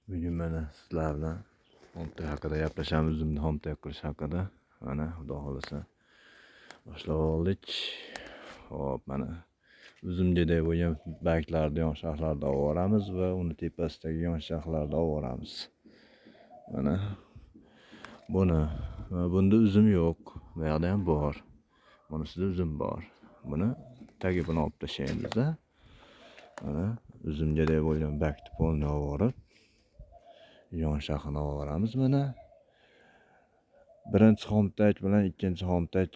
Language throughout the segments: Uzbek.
Bugun mana sizlar bilan Homtay haqida gaplashamiz, uzumni Homtay qilish haqida. Mana xudo xolasa boshlab oldik. Hop, mana uzumdek bo'lgan barglarni yonshaqlarda olib va uni tepasidagi yonshaqlarda olib. Mana bunda uzum yo'q, bu yerda ham bor. Bunisida uzum bor. Buni tagini olib tashlaymiz. Mana uzumdek bo'lgan bargni polni olib yonshaqini olib mana. Birinchi xomtak bilan ikkinchi xomtak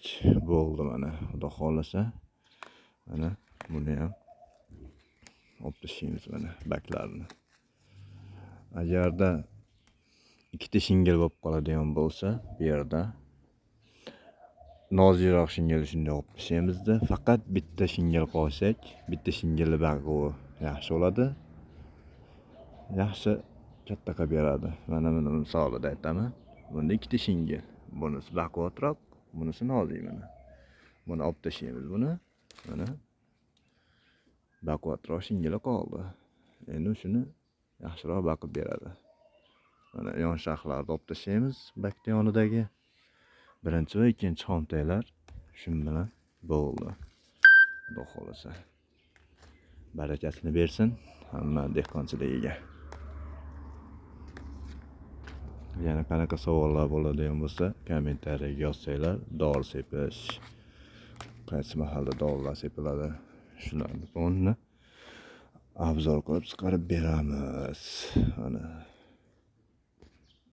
bo'ldi mana. Xudo xolasa. Mana buni ham olib tashlaymiz mana barglarni. Agarda ikkita shingil bo'lib qoladigan bo'lsa, bu yerda nozikroq shingil shunday olib tashlaymizda. Faqat bitta shingil qolsak, bitta shingilli bargi yaxshi bo'ladi. Yaxshi katta qilib beradi. Mana buni misolida aytaman. Bunda ikkita shingil. Bunisi baquvvatroq, bunisi nozik mana. Buni olib tashlaymiz buni. Mana baquvvatroq shingili qoldi. Endi shuni yaxshiroq baqib beradi. Mana yonshaqlarni olib tashlaymiz. Bakni yonidagi birinchi va ikkinchi xomtaklar shu bilan bo'ldi. Xudo xolasa. Barakasini bersin hamma dehqonchiligiga. Yana qanaqa savollar bo'ladigan bo'lsa, kommentariyaga yozsanglar, dori sepish, qaysi mahalla dorilar sepiladi, shularni obzor qilib chiqarib beramiz. Mana